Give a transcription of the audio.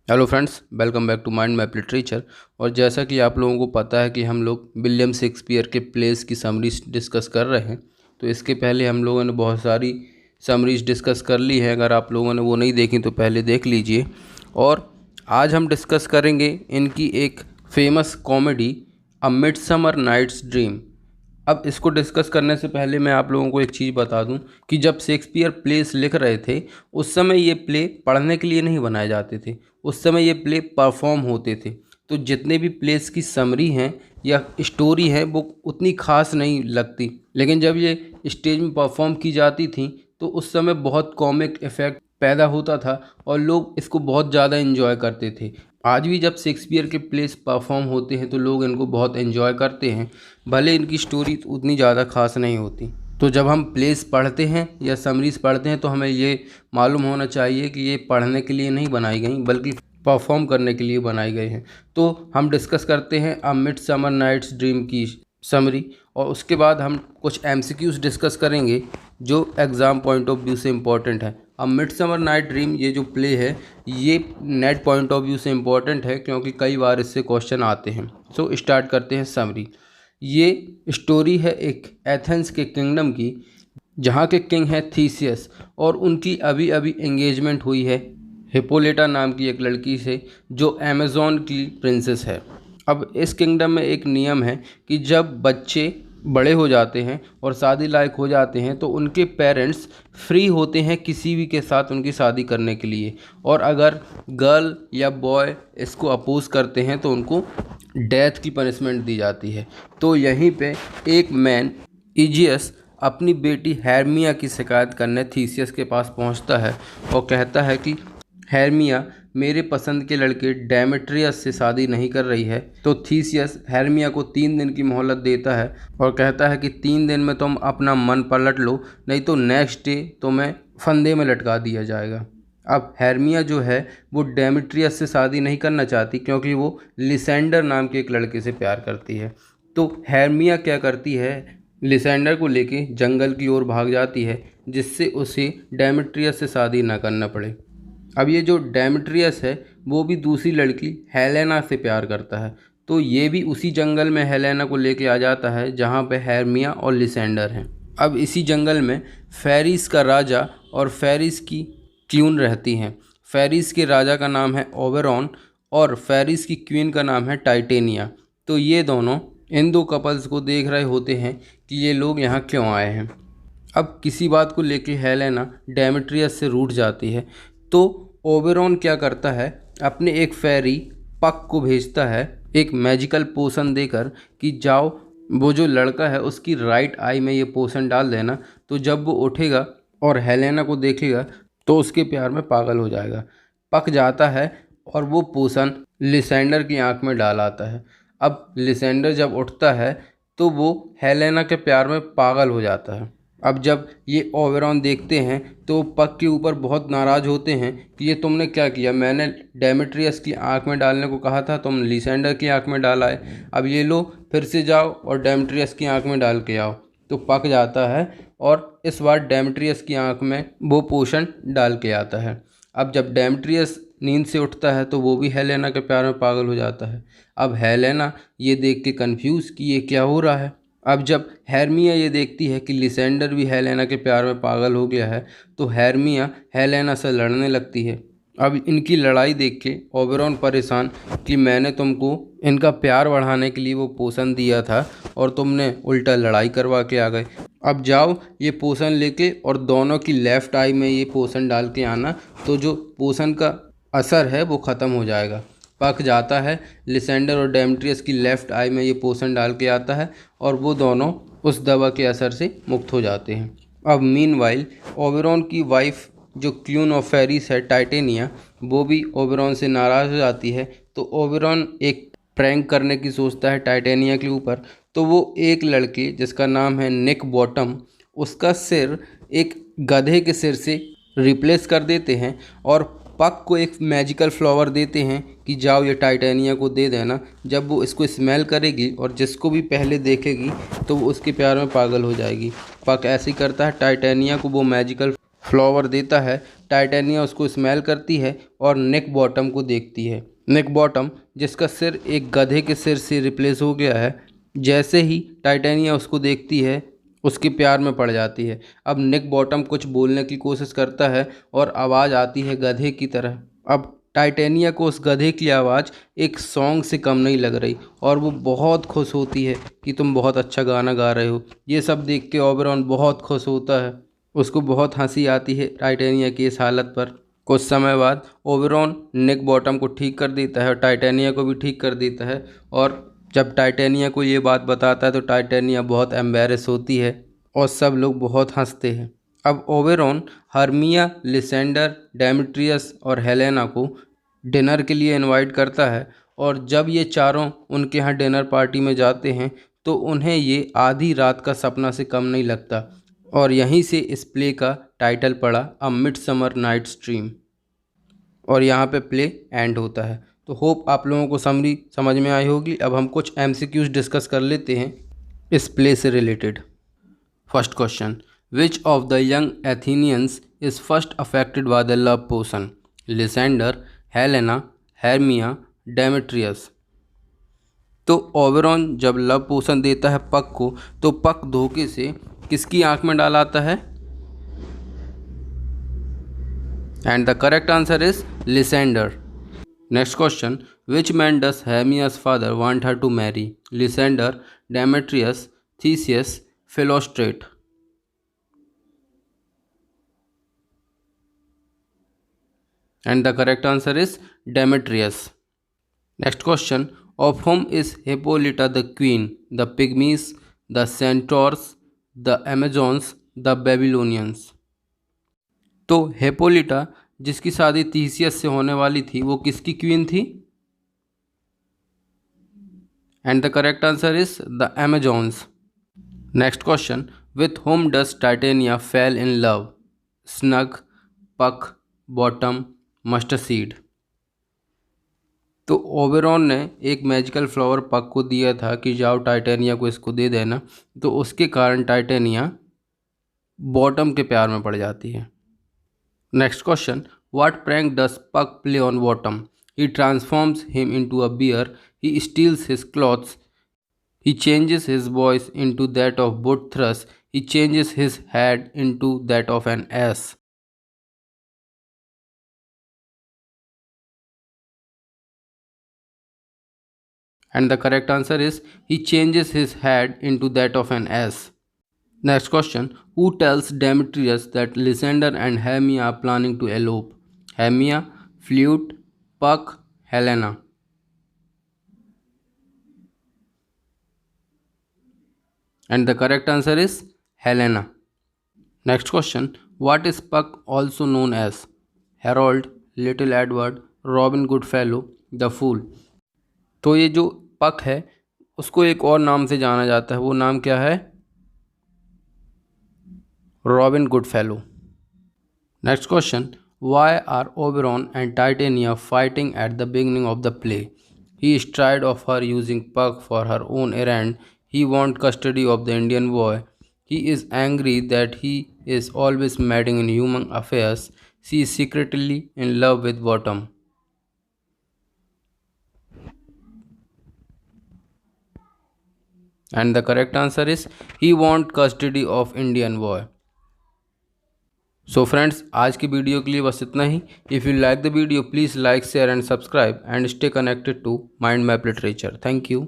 Hello friends, welcome back to mind map literature. और जैसा कि आप लोगों को पता है कि हम लोग विलियम शेक्सपियर के प्लेस की समरीज डिस्कस कर रहे हैं। तो इसके पहले हम लोगों ने बहुत सारी समरीज डिस्कस कर ली है। अगर आप लोगों ने वो नहीं देखी तो पहले देख लीजिए। और आज हम डिस्कस करेंगे इनकी एक फेमस कॉमेडी अ मिडसमर नाइट्स ड्रीम। अब इसको डिस्कस करने से पहले मैं आप लोगों को एक चीज़ बता दूं कि जब शेक्सपियर प्लेस लिख रहे थे उस समय ये प्ले पढ़ने के लिए नहीं बनाए जाते थे। उस समय ये प्ले परफॉर्म होते थे। तो जितने भी प्लेस की समरी हैं या स्टोरी है वो उतनी खास नहीं लगती, लेकिन जब ये स्टेज में परफॉर्म की जाती थी तो उस समय बहुत कॉमिक इफ़ेक्ट पैदा होता था और लोग इसको बहुत ज़्यादा इन्जॉय करते थे। आज भी जब शेक्सपियर के प्लेस परफॉर्म होते हैं तो लोग इनको बहुत एंजॉय करते हैं, भले इनकी स्टोरी उतनी ज़्यादा खास नहीं होती। तो जब हम प्लेस पढ़ते हैं या समरीज पढ़ते हैं तो हमें ये मालूम होना चाहिए कि ये पढ़ने के लिए नहीं बनाई गई बल्कि परफॉर्म करने के लिए बनाई गई हैं। तो हम डिस्कस करते हैं अ मिडसमर नाइट्स ड्रीम की समरी, और उसके बाद हम कुछ एमसीक्यूज डिस्कस करेंगे जो एग्ज़ाम पॉइंट ऑफ व्यू से इम्पोर्टेंट है। अब मिडसमर नाइट ड्रीम ये जो प्ले है ये नेट पॉइंट ऑफ व्यू से इम्पोर्टेंट है क्योंकि कई बार इससे क्वेश्चन आते हैं। सो स्टार्ट करते हैं समरी। ये स्टोरी है एक एथेंस के किंगडम की, जहाँ के किंग है थीसियस और उनकी अभी अभी एंगेजमेंट हुई है हिप्पोलिटा नाम की एक लड़की से जो अमेज़न की प्रिंसेस है। अब इस किंगडम में एक नियम है कि जब बच्चे बड़े हो जाते हैं और शादी लायक हो जाते हैं तो उनके पेरेंट्स फ्री होते हैं किसी भी के साथ उनकी शादी करने के लिए, और अगर गर्ल या बॉय इसको अपोज करते हैं तो उनको डेथ की पनिशमेंट दी जाती है। तो यहीं पे एक मैन इजियस अपनी बेटी हेरमिया की शिकायत करने थीसियस के पास पहुंचता है और कहता है कि हेरमिया मेरे पसंद के लड़के डेमेट्रियस से शादी नहीं कर रही है। तो थीसियस हेरमिया को 3 दिन की मोहलत देता है और कहता है कि 3 दिन में तुम अपना मन पलट लो, नहीं तो नेक्स्ट डे तुम्हें फंदे में लटका दिया जाएगा। अब हेरमिया जो है वो डेमेट्रियस से शादी नहीं करना चाहती क्योंकि वो लिसेंडर नाम के एक लड़के से प्यार करती है। तो हेरमिया क्या करती है, लिसेंडर को लेके जंगल की ओर भाग जाती है जिससे उसे डेमेट्रियस से शादी ना करना पड़े। अब ये जो डेमेट्रियस है वो भी दूसरी लड़की हेलेना से प्यार करता है, तो ये भी उसी जंगल में हेलेना को लेके आ जाता है जहाँ पे हेरमिया और लिसेंडर हैं। अब इसी जंगल में फेरिस का राजा और फेरिस की क्वीन रहती हैं। फेरिस के राजा का नाम है ओबेरॉन और फेरिस की क्वीन का नाम है टाइटेनिया। तो ये दोनों इन दो कपल्स को देख रहे होते हैं कि ये लोग यहाँ क्यों आए हैं। अब किसी बात को लेके हेलेना डेमेट्रियस से रूठ जाती है, तो ओबेरॉन क्या करता है, अपने एक फेरी पक को भेजता है एक मैजिकल पोशन देकर कि जाओ वो जो लड़का है उसकी राइट आई में ये पोशन डाल देना, तो जब वो उठेगा और हेलेना को देखेगा तो उसके प्यार में पागल हो जाएगा। पक जाता है और वो पोशन लिसेंडर की आंख में डाल आता है। अब लिसेंडर जब उठता है तो वो हेलेना के प्यार में पागल हो जाता है। अब जब ये ओबेरॉन देखते हैं तो पक के ऊपर बहुत नाराज़ होते हैं कि ये तुमने क्या किया, मैंने डेमेट्रियस की आंख में डालने को कहा था, तुम लिसेंडर की आंख में डाला है। अब ये लो फिर से जाओ और डेमेट्रियस की आंख में डाल के आओ। तो पक जाता है और इस बार डेमेट्रियस की आंख में वो पोशन डाल के आता है। अब जब डेमेट्रियस नींद से उठता है तो वो भी हेलेना के प्यार में पागल हो जाता है। अब हेलेना ये देख के कन्फ्यूज़ कि ये क्या हो रहा है। अब जब हेरमिया ये देखती है कि लिसेंडर भी हेलेना के प्यार में पागल हो गया है तो हेरमिया हेलेना से लड़ने लगती है। अब इनकी लड़ाई देख के ओबेरॉन परेशान कि मैंने तुमको इनका प्यार बढ़ाने के लिए वो पोशन दिया था और तुमने उल्टा लड़ाई करवा के आ गए। अब जाओ ये पोशन लेके और दोनों की लेफ़्ट आई में ये पोशन डाल के आना, तो जो पोशन का असर है वो ख़त्म हो जाएगा। पक जाता है, लिसेंडर और डेमेट्रियस की लेफ़्ट आई में ये पोशन डाल के आता है और वो दोनों उस दवा के असर से मुक्त हो जाते हैं। अब मीनवाइल ओबेरॉन की वाइफ जो क्वीन ऑफ फेरिस है टाइटेनिया, वो भी ओबेरॉन से नाराज़ हो जाती है। तो ओबेरॉन एक प्रैंक करने की सोचता है टाइटेनिया के ऊपर। तो वो एक लड़के जिसका नाम है निक बॉटम, उसका सिर एक गधे के सिर से रिप्लेस कर देते हैं और पक को एक मैजिकल फ्लावर देते हैं कि जाओ ये टाइटेनिया को दे देना। जब वो इसको स्मेल करेगी और जिसको भी पहले देखेगी तो वो उसके प्यार में पागल हो जाएगी। पक ऐसे ही करता है, टाइटेनिया को वो मैजिकल फ्लावर देता है टाइटेनिया उसको स्मेल करती है और निक बॉटम को देखती है। निक बॉटम जिसका सिर एक गधे के सिर से रिप्लेस हो गया है, जैसे ही टाइटेनिया उसको देखती है उसके प्यार में पड़ जाती है। अब निक बॉटम कुछ बोलने की कोशिश करता है और आवाज़ आती है गधे की तरह। अब टाइटेनिया को उस गधे की आवाज़ एक सॉन्ग से कम नहीं लग रही और वो बहुत खुश होती है कि तुम बहुत अच्छा गाना गा रहे हो। ये सब देख के ओबेरॉन बहुत खुश होता है, उसको बहुत हंसी आती है टाइटेनिया की इस हालत पर। कुछ समय बाद ओबेरॉन निक बॉटम को ठीक कर देता है और टाइटेनिया को भी ठीक कर देता है। और जब टाइटेनिया को ये बात बताता है तो टाइटेनिया बहुत एम्बेरस होती है और सब लोग बहुत हंसते हैं। अब ओबेरॉन हर्मिया, लिसेंडर, डेमेट्रियस और हेलेना को डिनर के लिए इनवाइट करता है और जब ये चारों उनके यहाँ डिनर पार्टी में जाते हैं तो उन्हें ये आधी रात का सपना से कम नहीं लगता और यहीं से इस प्ले का टाइटल पड़ा अ मिडसमर नाइट्स ड्रीम और यहाँ पे प्ले एंड होता है। तो होप आप लोगों को समरी समझ में आई होगी। अब हम कुछ एमसीक्यूज डिस्कस कर लेते हैं इस प्ले से related. First question, which of the young Athenians is first affected by the love potion? Lysander, Helena, Hermia, Demetrius. तो ओबेरॉन जब लव पोशन देता है पक को तो पक धोखे से किसकी आंख में डालाता है? And the correct answer is Lysander. Next question, which man does Hermia's father want her to marry? Lysander, Demetrius, Theseus, Philostrate. And the correct answer is Demetrius. Next question, of whom is Hippolyta the queen? The Pygmies, the Centaurs, the Amazons, the Babylonians. तो हिप्पोलिटा जिसकी शादी Theseus से होने वाली थी वो किसकी queen थी? And the correct answer is the Amazons. Next question, with whom does Titania fell in love? Snug, पक, बॉटम, मस्टर्ड सीड। तो ओबेरॉन ने एक मैजिकल फ्लावर पक को दिया था कि जाओ टाइटेनिया को इसको दे देना, तो उसके कारण टाइटेनिया बॉटम के प्यार में पड़ जाती है। Next question, what prank does Puck play on Bottom? He transforms him into a bear, he steals his clothes, he changes his voice into that of buttress, he changes his head into that of an ass. And the correct answer is he changes his head into that of an ass. Next question, who tells Demetrius that Lysander and Hermia are planning to elope? Hermia, Flute, Puck, Helena. And the correct answer is Helena. Next question, what is Puck also known as? Harold, Little Edward, Robin Goodfellow, the Fool. तो ये जो पक है उसको एक और नाम से जाना जाता है, वो नाम क्या है? Robin Goodfellow. Next question, why are Oberon and Titania fighting at the beginning of the play? He stride of her using Puck for her own errand, he want custody of the Indian boy, he is angry that he is always meddling in human affairs, she is secretly in love with Bottom. And the correct answer is he want custody of Indian boy. So friends, आज की video के लिए बस इतना ही। If you like the video, please like, share and subscribe and stay connected to Mind Map Literature. Thank you.